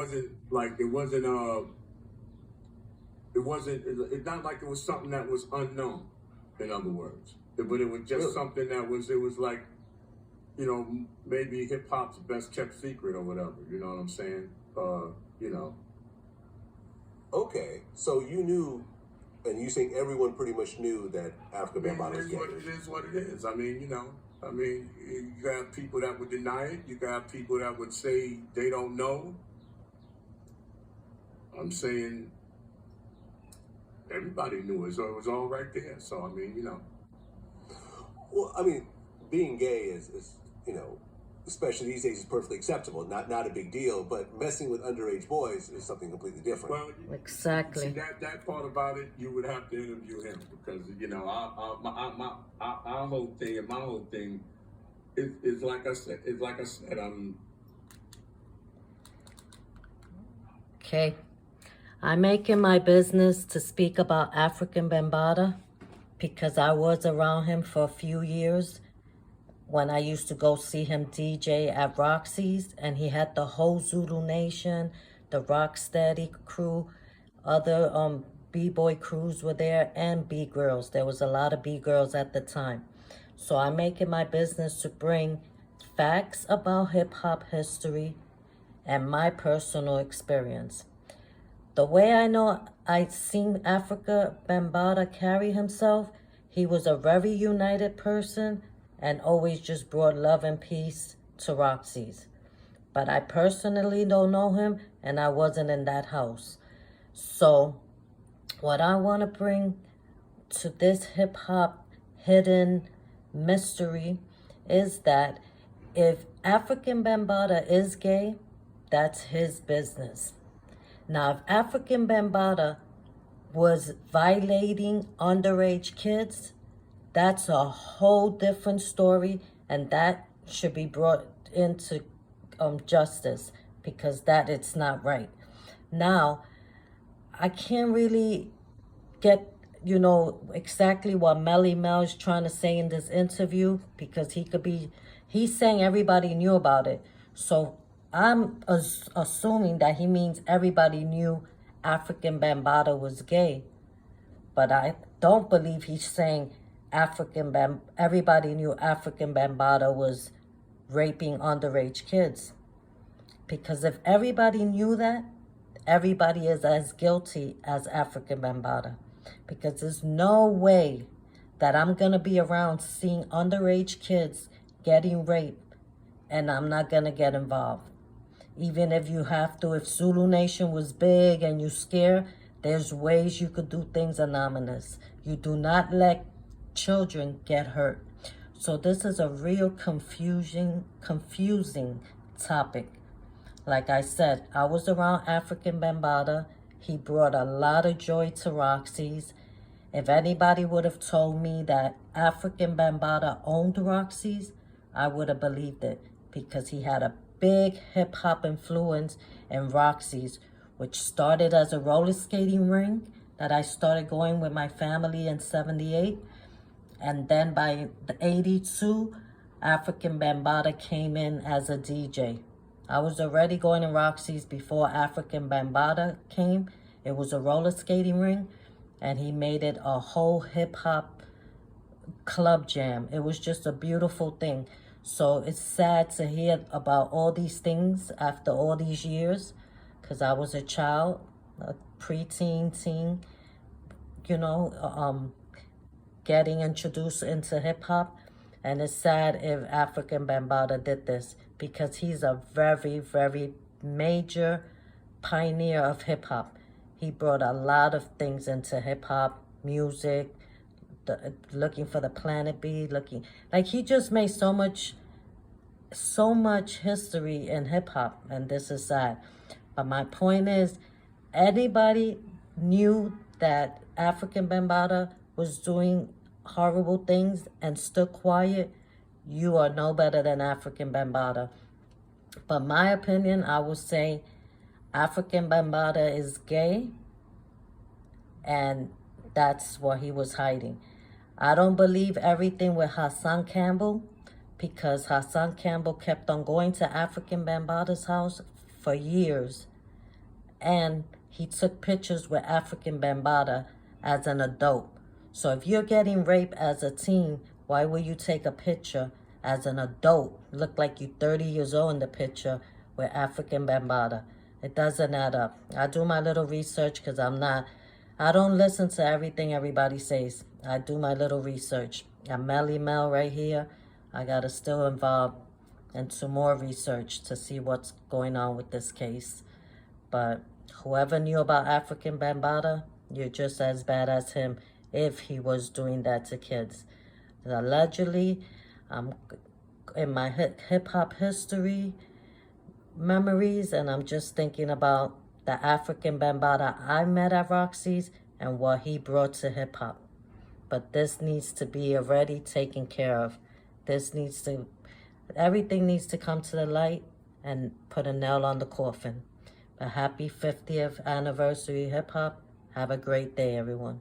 wasn't like it's not like it was something that was unknown, in other words. But it was just Really? something that was like, maybe hip hop's best kept secret or whatever. You know what I'm saying? You know. Okay, so you knew, and you think everyone pretty much knew that Africa Bambaataa was gay. It is what it is. I mean, you got people that would deny it. You got people that would say they don't know. I'm saying everybody knew it, so it was all right there. So, I mean, Well, I mean, being gay is especially these days, is perfectly acceptable. Not a big deal. But messing with underage boys is something completely different. Well, Exactly. see, that part about it, you would have to interview him because, our whole thing and my whole thing is like I said, Okay. I make it my business to speak about African Bambaataa because I was around him for a few years when I used to go see him DJ at Roxy's, and he had the whole Zulu Nation, the Rocksteady crew, other B-boy crews were there, and B-girls. There was a lot of B-girls at the time. So I make it my business to bring facts about hip-hop history and my personal experience. The way I know I'd seen Africa Bambaataa carry himself, he was a very united person and always just brought love and peace to Roxy's. But I personally don't know him, and I wasn't in that house. So what I want to bring to this hip-hop hidden mystery is that if African Bambaataa is gay, that's his business. Now, if African Bambaataa was violating underage kids, that's a whole different story, and that should be brought into justice because it's not right. Now, I can't really get, exactly what Melly Mel is trying to say in this interview because he's saying everybody knew about it. So I'm assuming that he means everybody knew African Bambaataa was gay. But I don't believe he's saying everybody knew African Bambaataa was raping underage kids. Because if everybody knew that, everybody is as guilty as African Bambaataa. Because there's no way that I'm going to be around seeing underage kids getting raped and I'm not going to get involved. Even if you have to, if Zulu Nation was big and you scared, there's ways you could do things anonymous. You do not let children get hurt. So this is a real confusing topic. Like I said, I was around African Bambaataa. He brought a lot of joy to Roxy's. If anybody would have told me that African Bambaataa owned Roxy's, I would have believed it because he had a big hip-hop influence in Roxy's, which started as a roller skating ring that I started going with my family in 78. And then by the 82, African Bambaataa came in as a DJ. I was already going to Roxy's before African Bambaataa came. It was a roller skating ring, and he made it a whole hip-hop club jam. It was just a beautiful thing. So it's sad to hear about all these things after all these years, because I was a child, a preteen, teen, getting introduced into hip-hop. And it's sad if African Bambaataa did this because he's a very, very major pioneer of hip-hop. He brought a lot of things into hip-hop, music, looking for the Planet B, he just made so much history in hip-hop, and this is sad. But my point is, anybody knew that African Bambaataa was doing horrible things and stood quiet, you are no better than African Bambaataa. But my opinion, I would say African Bambaataa is gay, and that's what he was hiding. I don't believe everything with Hassan Campbell because Hassan Campbell kept on going to African Bambaataa's house for years and he took pictures with African Bambaataa as an adult. So if you're getting raped as a teen, why will you take a picture as an adult? Look like you 30 years old in the picture with African Bambaataa. It doesn't add up. I do my little research because I don't listen to everything everybody says. I do my little research. I'm Melly Mel right here. I got to still involve into more research to see what's going on with this case. But whoever knew about African Bambaataa, you're just as bad as him if he was doing that to kids. Allegedly, in my hip-hop history memories, and I'm just thinking about the African Bambaataa I met at Roxy's and what he brought to hip-hop. But this needs to be already taken care of. Everything needs to come to the light and put a nail on the coffin. But happy 50th anniversary hip-hop. Have a great day, everyone.